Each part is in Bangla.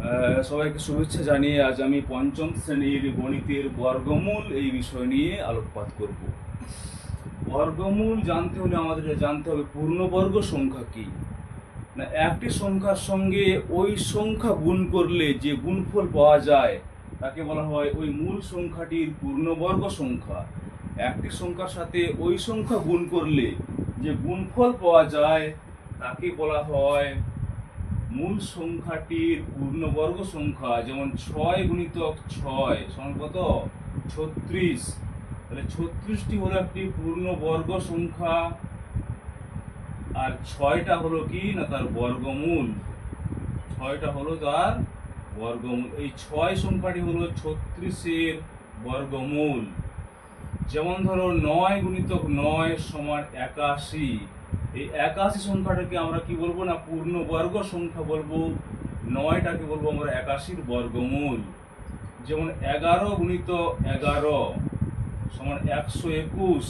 সবাইকে শুভেচ্ছা জানিয়ে আজ আমি পঞ্চম শ্রেণীর গণিতের বর্গমূল এই বিষয় নিয়ে আলোকপাত করব। বর্গমূল জানতে হলে আমাদের জানতে হবে পূর্ণবর্গ সংখ্যা কি। না, একটি সংখ্যার সঙ্গে ওই সংখ্যা গুণ করলে যে গুণফল পাওয়া যায় তাকে বলা হয় ওই মূল সংখ্যাটির পূর্ণবর্গ সংখ্যা। একটি সংখ্যার সাথে ওই সংখ্যা গুণ করলে যে গুণফল পাওয়া যায় তাকে বলা হয় মূল সংখ্যাটির পূর্ণবর্গ সংখ্যা। যেমন 6 × 6 সমান কত? 36। তাহলে 36টি হলো একটি পূর্ণবর্গ সংখ্যা, আর 6টা হলো কি না তার বর্গমূল। 6টা হলো তার বর্গমূল। এই 6 সংখ্যাটি হলো 36-এর বর্গমূল। যেমন ধরো 9 × 9 = 81। এই 81 সংখ্যাটাকে আমরা কি বলবো না পূর্ণবর্গ সংখ্যা বলবো। 9টাকে বলবো আমরা 81-র বর্গমূল। যেমন 11 × 11 = 121।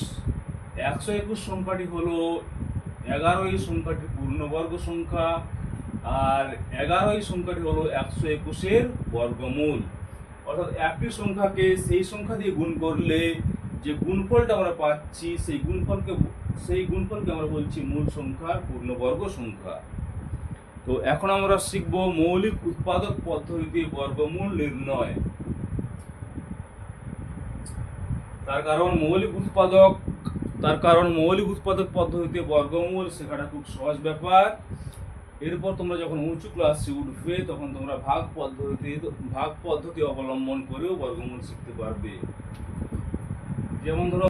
121 সংখ্যাটি হলো 11 এই সংখ্যাটির পূর্ণবর্গ সংখ্যা, আর 11 এই সংখ্যাটি হলো 121-এর বর্গমূল। অর্থাৎ একটি সংখ্যাকে সেই সংখ্যা দিয়ে গুণ করলে যে গুণফলটা আমরা পাচ্ছি সেই গুণফলকে আমরা বলছি মূল সংখ্যার পূর্ণবর্গ সংখ্যা। তো এখন আমরা শিখব মৌলিক উৎপাদক পদ্ধতিতে বর্গমূল নির্ণয়। তার কারণ মৌলিক উৎপাদক পদ্ধতিতে বর্গমূল শেখাটা খুব সহজ ব্যাপার। এরপর তোমরা যখন উঁচু ক্লাসে উঠবে তখন তোমরা ভাগ পদ্ধতি অবলম্বন করেও বর্গমূল শিখতে পারবে। যেমন ধরো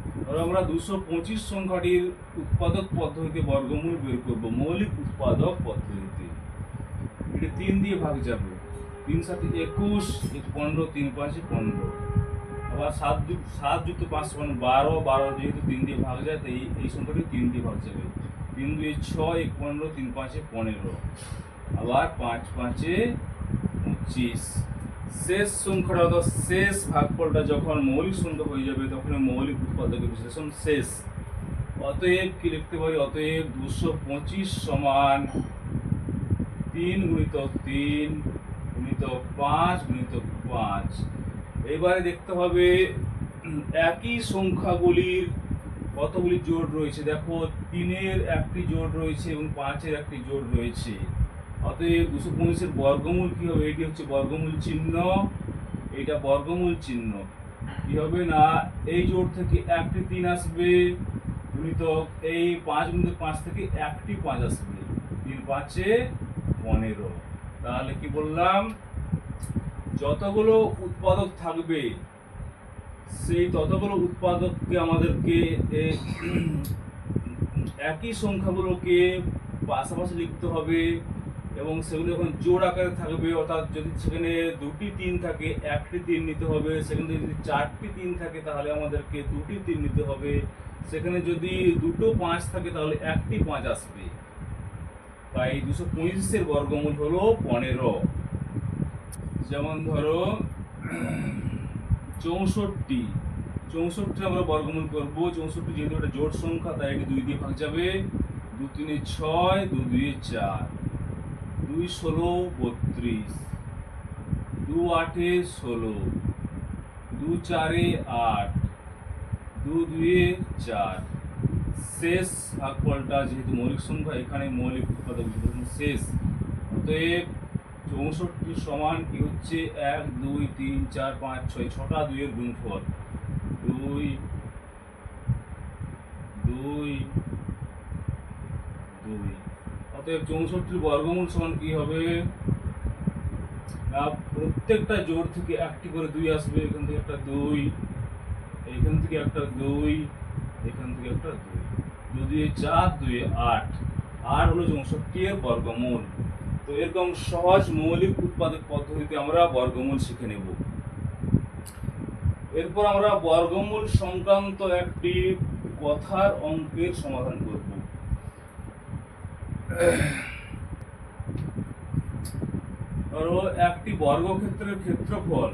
আমরা 225 সংখ্যাটির উৎপাদক পদ্ধতিতে বর্গমূল বের করব। মৌলিক উৎপাদক পদ্ধতিতে এটা 3 দিয়ে ভাগ যাবে। 3 × 7 = 21, 15, 3 × 5 = 15। আবার 7 + 5 = 12। 12 যেহেতু 3 দিয়ে ভাগ যায় তাই এই সংখ্যাটি 3 দিয়ে ভাগ যাবে। 3 × 2 = 6, 15, 3 × 5 = 15। আবার 5 × 5 = 25। শেষ সংখ্যাটা অর্থাৎ শেষ ভাগফলটা যখন মৌলিক সংখ্যা হয়ে যাবে তখন মৌলিক উৎপাদকের বিশ্লেষণ শেষ। অতএব কি লিখতে পারি? অতএব 225 = 3 × 3 × 5 × 5। এবারে দেখতে হবে একই সংখ্যাগুলির কতগুলি জোড় রয়েছে। দেখো 3-এর একটি জোড় রয়েছে এবং 5-এর একটি জোড় রয়েছে। অতএব 225-এর বর্গমূল কি হবে? এটি হচ্ছে বর্গমূল চিহ্ন, এটা বর্গমূল চিহ্ন। কি হবে না এই জোড় থেকে একটি 3 আসবে, গুণিতক এই 5 × 5 থেকে একটি 5 আসবে। 3 × 5 = 15। তাহলে কি বললাম? যতগুলো উৎপাদক থাকবে সেই ততগুলো উৎপাদককে আমাদেরকে একই সংখ্যাগুলোকে পাশাপাশি লিখতে হবে এবং সেগুলো যখন জোড় আকারে থাকবে, অর্থাৎ যদি সেখানে 2টি 3 থাকে একটি 3 নিতে হবে, সেখানে যদি 4টি 3 থাকে তাহলে আমাদেরকে 2টি 3 নিতে হবে, সেখানে যদি 2টো 5 থাকে তাহলে একটি 5 আসবে। তাই 225-এর বর্গমূল হলো 15। যেমন ধরো 64 আমরা বর্গমূল করব। 64 যেহেতু একটা জোড় সংখ্যা তাই এটি 2 দিয়ে ভাগ যাবে। 2 × 3 = 6, 2 × 2 = 4, 2 × 16 = 32, 2 × 8 = 16, 2 × 4 = 8, 2 × 2 = 4। শেষ ভাগফলটা যেহেতু মৌলিক সংখ্যা এখানে মৌলিক উৎপাদক বিশ্লেষণ শেষ। অতএব 64 কি হচ্ছে 1, 2, 3, 4, 5, 6 6টা 2-এর গুণফল 2, 2, 2। অতএব 64-এর বর্গমূল সমান কি হবে না প্রত্যেকটা জোড় থেকে একটি করে 2 আসবে। এখান থেকে একটা 2, এখান থেকে একটা 2, এখান থেকে একটা 2, 2 × 2 = 4, 2 × 8 আর হলো 64-এর বর্গমূল। তো এরকম সহজ মৌলিক উৎপাদক পদ্ধতিতে আমরা বর্গমূল শিখে নেব। এরপর আমরা বর্গমূল সংক্রান্ত একটি কথার অঙ্কের সমাধান করব। ধরো একটি বর্গক্ষেত্রের ক্ষেত্রফল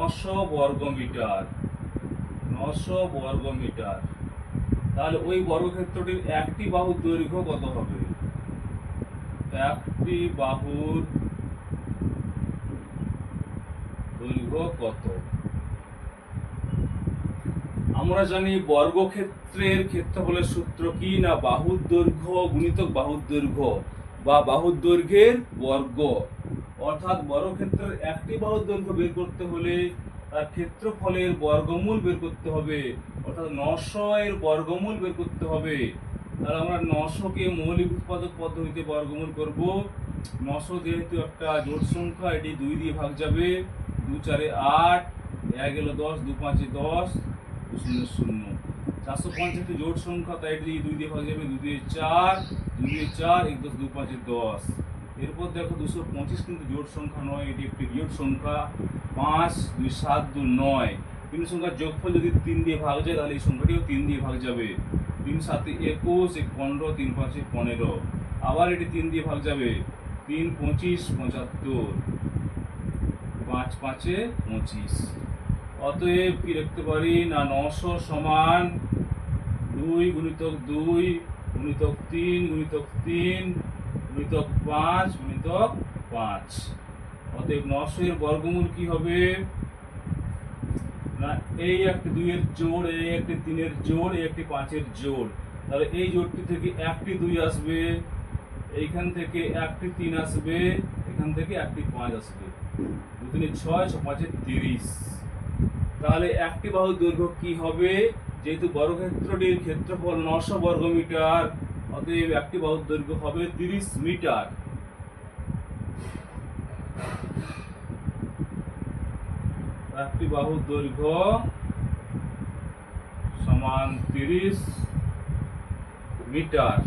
900 বর্গ মিটার। 900 বর্গ মিটার। তাহলে ওই বর্গক্ষেত্রটির একটি বাহুর দৈর্ঘ্য কত হবে? একটি বাহুর দৈর্ঘ্য কত? আমরা জানি বর্গক্ষেত্রের ক্ষেত্রফলের সূত্র কি না বাহুর দৈর্ঘ্য গুণিতক বাহুর দৈর্ঘ্য বা বাহুর দৈর্ঘ্যের বর্গ। অর্থাৎ বর্গক্ষেত্রের একটি বাহুর দৈর্ঘ্য বের করতে হলে তার ক্ষেত্রফলের বর্গমূল বের করতে হবে, অর্থাৎ 900 এর বর্গমূল বের করতে হবে। তাহলে আমরা 900 কে মৌলিক উৎপাদক পদ্ধতিতে বর্গমূল করব। 900 যেহেতু একটা জোড় সংখ্যা, এটি 2 দিয়ে ভাগ যাবে। 2 4 8, 1 গেল 10, 2 5 10, 2 0 0। 450 একটি জোড় সংখ্যা, তাই এটি 2 দিয়ে ভাগ যাবে। 2 দিয়ে 4, 2 দিয়ে 4, 1 10, 2 5 10। এরপর দেখো 225 কিন্তু জোড় সংখ্যা নয়, এটি একটি বিজোড় সংখ্যা। 5 2 7 2 9। তিন সংখ্যার যোগফল যদি 3 দিয়ে ভাগ যায় তাহলে এই সংখ্যাটিও 3 দিয়ে ভাগ যাবে। 3 7 21, 1 15, 3 5 15। আবার এটি 3 দিয়ে ভাগ যাবে। 3 25 75, 5 5 25। অতএব কি লিখতে পারি না 900 সমান 2 গুণিতক 2 গুণিতক 3 গুণিতক 3 গুণিতক 5 গুণিতক 5। অতএব 900 এর বর্গমূল কি হবে না এই একটি 2 এর জোড়, এই একটি 3 এর জোড়, এই একটি 5 এর জোড়। তাহলে এই জোড়টি থেকে একটি 2 আসবে, এইখান থেকে একটি 3 আসবে, এখান থেকে একটি 5 আসবে। 2 3 6, 6 5 30। তাহলে একটি বাহুর দৈর্ঘ্য কি হবে? যেহেতু বর্গক্ষেত্রটির ক্ষেত্রফল 900 বর্গ মিটার, অতএব একটি বাহুর দৈর্ঘ্য হবে 30 মিটার। একটি বাহুর দৈর্ঘ্য সমান 30 মিটার।